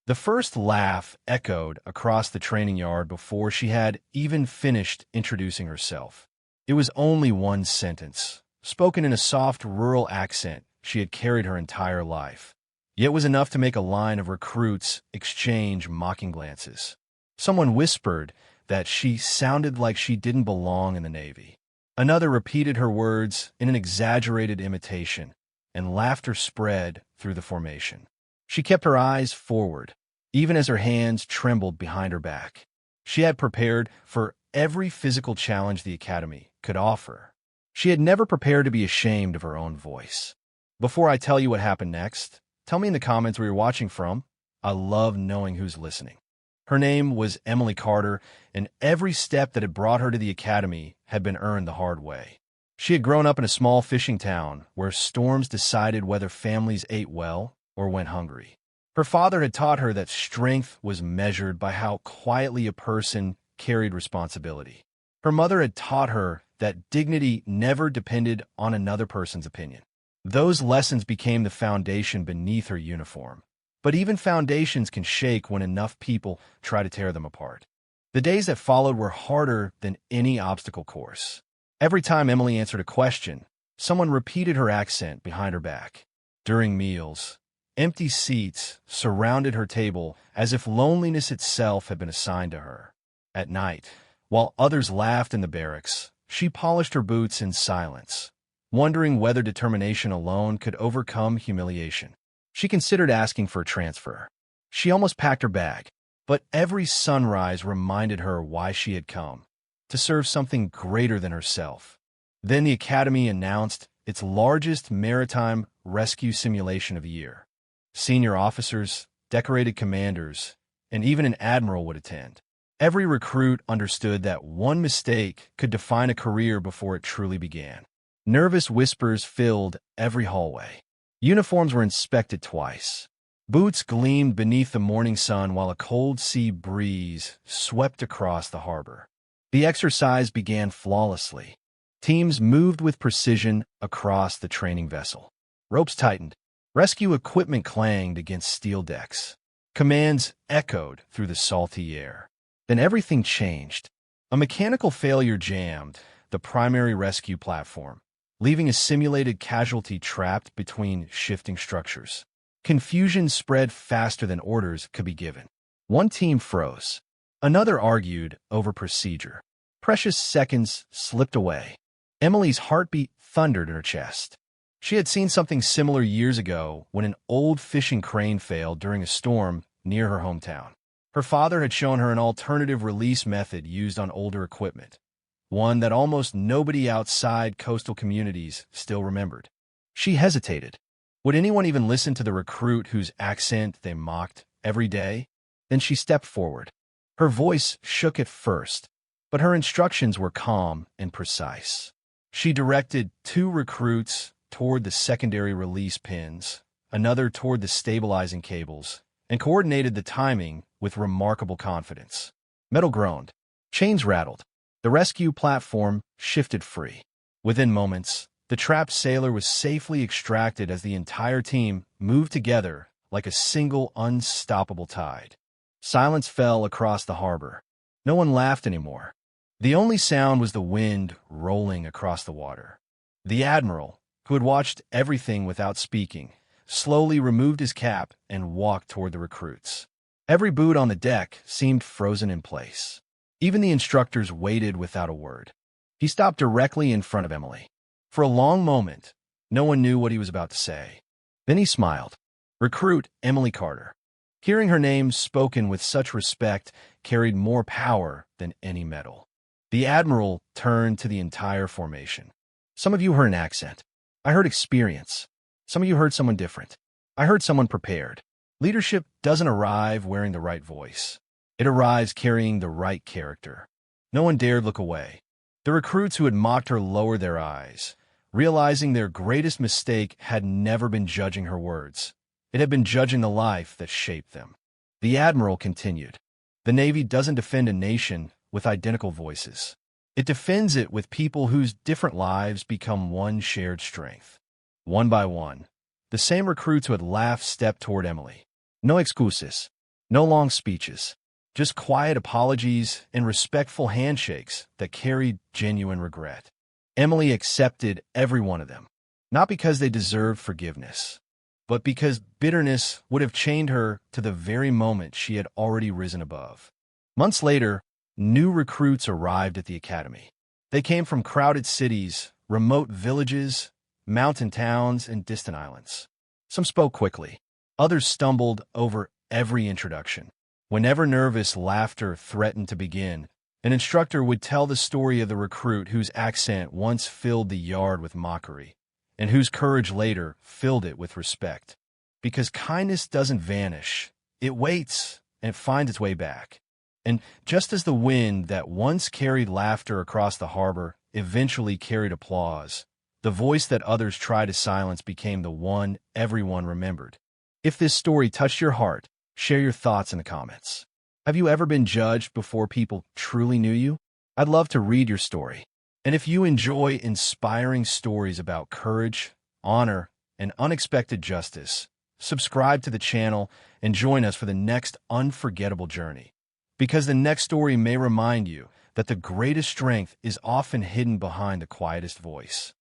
The first laugh echoed across the training yard before she had even finished introducing herself. It was only one sentence, spoken in a soft rural accent she had carried her entire life. Yet it was enough to make a line of recruits exchange mocking glances. Someone whispered that she sounded like she didn't belong in the Navy. Another repeated her words in an exaggerated imitation, and laughter spread through the formation. She kept her eyes forward, even as her hands trembled behind her back. She had prepared for every physical challenge the Academy could offer. She had never prepared to be ashamed of her own voice. Before I tell you what happened next, tell me in the comments where you're watching from. I love knowing who's listening. Her name was Emily Carter, and every step that had brought her to the Academy had been earned the hard way. She had grown up in a small fishing town where storms decided whether families ate well or went hungry. Her father had taught her that strength was measured by how quietly a person carried responsibility. Her mother had taught her that dignity never depended on another person's opinion. Those lessons became the foundation beneath her uniform. But even foundations can shake when enough people try to tear them apart. The days that followed were harder than any obstacle course. Every time Emily answered a question, someone repeated her accent behind her back. During meals, empty seats surrounded her table as if loneliness itself had been assigned to her. At night, while others laughed in the barracks, she polished her boots in silence, wondering whether determination alone could overcome humiliation. She considered asking for a transfer. She almost packed her bag, but every sunrise reminded her why she had come, to serve something greater than herself. Then the Academy announced its largest maritime rescue simulation of the year. Senior officers, decorated commanders, and even an admiral would attend. Every recruit understood that one mistake could define a career before it truly began. Nervous whispers filled every hallway. Uniforms were inspected twice. Boots gleamed beneath the morning sun while a cold sea breeze swept across the harbor. The exercise began flawlessly. Teams moved with precision across the training vessel. Ropes tightened. Rescue equipment clanged against steel decks. Commands echoed through the salty air. Then everything changed. A mechanical failure jammed the primary rescue platform, leaving a simulated casualty trapped between shifting structures. Confusion spread faster than orders could be given. One team froze. Another argued over procedure. Precious seconds slipped away. Emily's heartbeat thundered in her chest. She had seen something similar years ago when an old fishing crane failed during a storm near her hometown. Her father had shown her an alternative release method used on older equipment, one that almost nobody outside coastal communities still remembered. She hesitated. Would anyone even listen to the recruit whose accent they mocked every day? Then she stepped forward. Her voice shook at first, but her instructions were calm and precise. She directed two recruits toward the secondary release pins, another toward the stabilizing cables, and coordinated the timing with remarkable confidence. Metal groaned. Chains rattled. The rescue platform shifted free. Within moments, the trapped sailor was safely extracted as the entire team moved together like a single unstoppable tide. Silence fell across the harbor. No one laughed anymore. The only sound was the wind rolling across the water. The Admiral, who had watched everything without speaking, slowly removed his cap and walked toward the recruits. Every boot on the deck seemed frozen in place. Even the instructors waited without a word. He stopped directly in front of Emily. For a long moment, no one knew what he was about to say. Then he smiled. Recruit Emily Carter. Hearing her name spoken with such respect carried more power than any medal. The Admiral turned to the entire formation. Some of you heard an accent. I heard experience. Some of you heard someone different. I heard someone prepared. Leadership doesn't arrive wearing the right voice. It arrives carrying the right character. No one dared look away. The recruits who had mocked her lowered their eyes, realizing their greatest mistake had never been judging her words. It had been judging the life that shaped them. The Admiral continued. The Navy doesn't defend a nation with identical voices. It defends it with people whose different lives become one shared strength. One by one, the same recruits who had laughed stepped toward Emily. No excuses. No long speeches, just quiet apologies and respectful handshakes that carried genuine regret. Emily accepted every one of them, not because they deserved forgiveness, but because bitterness would have chained her to the very moment she had already risen above. Months later, new recruits arrived at the academy. They came from crowded cities, remote villages, mountain towns, and distant islands. Some spoke quickly. Others stumbled over every introduction. Whenever nervous laughter threatened to begin, an instructor would tell the story of the recruit whose accent once filled the yard with mockery, and whose courage later filled it with respect. Because kindness doesn't vanish. It waits, and it finds its way back. And just as the wind that once carried laughter across the harbor eventually carried applause, the voice that others tried to silence became the one everyone remembered. If this story touched your heart, share your thoughts in the comments. Have you ever been judged before people truly knew you? I'd love to read your story. And if you enjoy inspiring stories about courage, honor, and unexpected justice, subscribe to the channel and join us for the next unforgettable journey. Because the next story may remind you that the greatest strength is often hidden behind the quietest voice.